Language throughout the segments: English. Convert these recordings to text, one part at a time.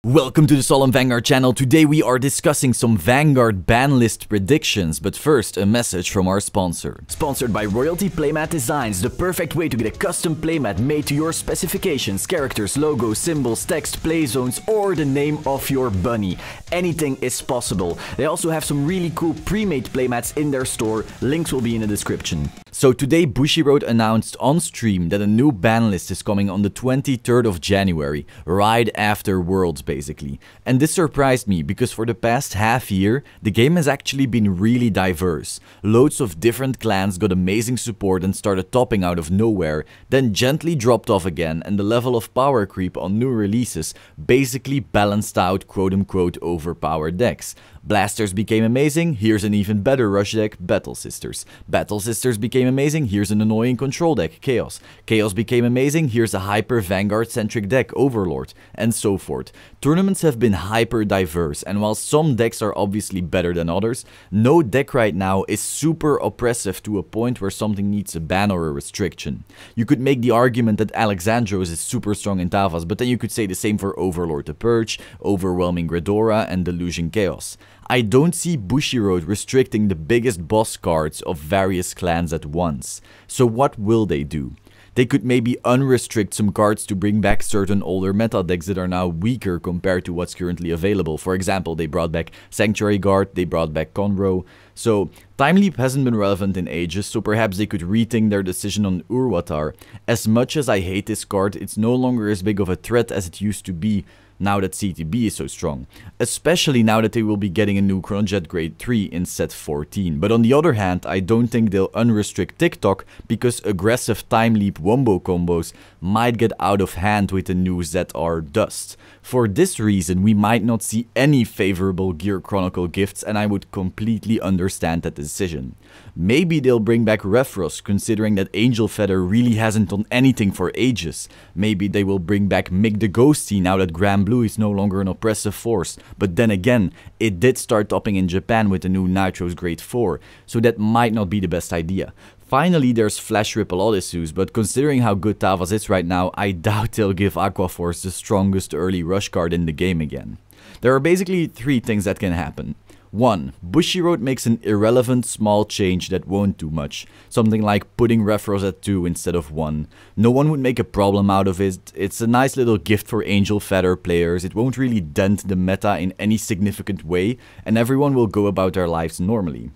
Welcome to the Solemn Vanguard channel. Today we are discussing some Vanguard ban list predictions, but first a message from our sponsor. Sponsored by Royalty Playmat Designs, the perfect way to get a custom playmat made to your specifications, characters, logos, symbols, text, play zones, or the name of your bunny. Anything is possible. They also have some really cool pre-made playmats in their store. Links will be in the description. So today Bushiroad announced on stream that a new ban list is coming on the 23rd of January, right after Worlds basically. And this surprised me because for the past half year, the game has actually been really diverse. Loads of different clans got amazing support and started topping out of nowhere, then gently dropped off again, and the level of power creep on new releases basically balanced out quote-unquote overpowered decks. Blasters became amazing, here's an even better rush deck, Battle Sisters. Battle Sisters became amazing, here's an annoying control deck, Chaos. Chaos became amazing, here's a hyper Vanguard centric deck, Overlord, and so forth. Tournaments have been hyper diverse, and while some decks are obviously better than others, no deck right now is super oppressive to a point where something needs a ban or a restriction. You could make the argument that Alexandros is super strong in Tavas, but then you could say the same for Overlord the Purge, Overwhelming Gridora, and Delusion Chaos. I don't see Bushiroad restricting the biggest boss cards of various clans at once. So what will they do? They could maybe unrestrict some cards to bring back certain older meta decks that are now weaker compared to what's currently available. For example, they brought back Sanctuary Guard, they brought back Conroe. So Time Leap hasn't been relevant in ages, so perhaps they could rethink their decision on Urwatar. As much as I hate this card, it's no longer as big of a threat as it used to be now that CTB is so strong, especially now that they will be getting a new Chronojet Grade 3 in set 14. But on the other hand, I don't think they'll unrestrict TikTok because aggressive Time Leap wombo combos might get out of hand with the new ZR Dust. For this reason, we might not see any favorable Gear Chronicle gifts, and I would completely understand that decision. Maybe they'll bring back Refros, considering that Angel Feather really hasn't done anything for ages. Maybe they will bring back Mick the Ghosty now that Grand Blue is no longer an oppressive force. But then again, it did start topping in Japan with the new Nitros Grade 4, so that might not be the best idea. Finally, there's Flash Ripple Odysseus, but considering how good Tavas is right now, I doubt they'll give Aquaforce the strongest early rush card in the game again. There are basically three things that can happen. 1. Bushiroad makes an irrelevant small change that won't do much, something like putting Refros at 2 instead of 1. No one would make a problem out of it, it's a nice little gift for Angel Feather players, it won't really dent the meta in any significant way, and everyone will go about their lives normally.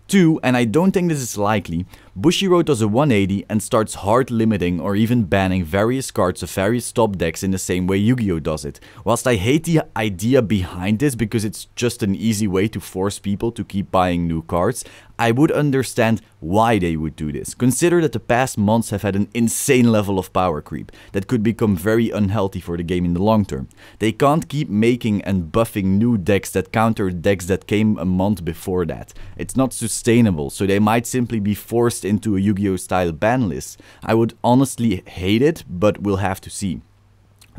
2, and I don't think this is likely, Bushiroad does a 180 and starts hard limiting or even banning various cards of various top decks in the same way Yu-Gi-Oh does it. Whilst I hate the idea behind this because it's just an easy way to force people to keep buying new cards, I would understand why they would do this. Consider that the past months have had an insane level of power creep that could become very unhealthy for the game in the long term. They can't keep making and buffing new decks that counter decks that came a month before that. It's not sustainable, so they might simply be forced into a Yu-Gi-Oh style ban list. I would honestly hate it, but we'll have to see.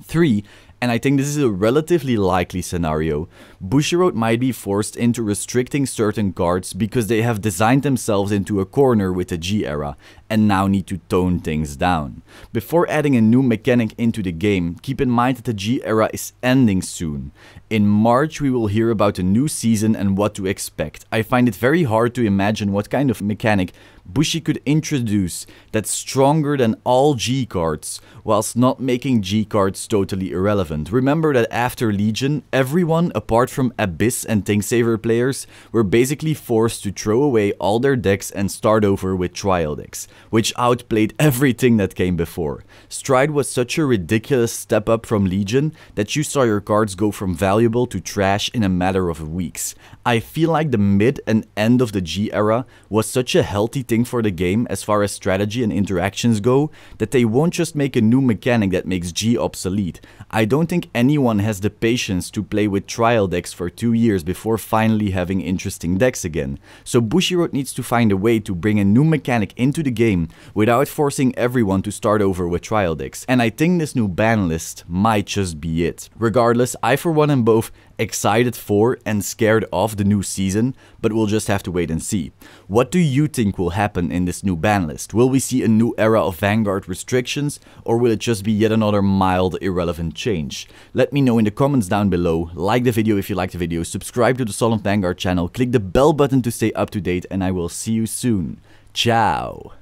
3. And I think this is a relatively likely scenario, Bushiroad might be forced into restricting certain cards because they have designed themselves into a corner with the G era and now need to tone things down. Before adding a new mechanic into the game, keep in mind that the G era is ending soon. In March we will hear about a new season and what to expect. I find it very hard to imagine what kind of mechanic Bushi could introduce that's stronger than all G cards, whilst not making G cards totally irrelevant. Remember that after Legion, everyone apart from Abyss and Thinksaver players were basically forced to throw away all their decks and start over with trial decks, which outplayed everything that came before. Stride was such a ridiculous step up from Legion that you saw your cards go from valuable to trash in a matter of weeks. I feel like the mid and end of the G era was such a healthy thing for the game as far as strategy and interactions go, that they won't just make a new mechanic that makes G obsolete. I don't think anyone has the patience to play with trial decks for 2 years before finally having interesting decks again. So Bushiroad needs to find a way to bring a new mechanic into the game without forcing everyone to start over with trial decks. And I think this new ban list might just be it. Regardless, I for one am both excited for and scared of the new season, but we'll just have to wait and see. What do you think will happen in this new ban list? Will we see a new era of Vanguard restrictions, or will it just be yet another mild, irrelevant change? Let me know in the comments down below. Like the video if you liked the video, subscribe to the Solemn Vanguard channel, click the bell button to stay up to date, and I will see you soon. Ciao!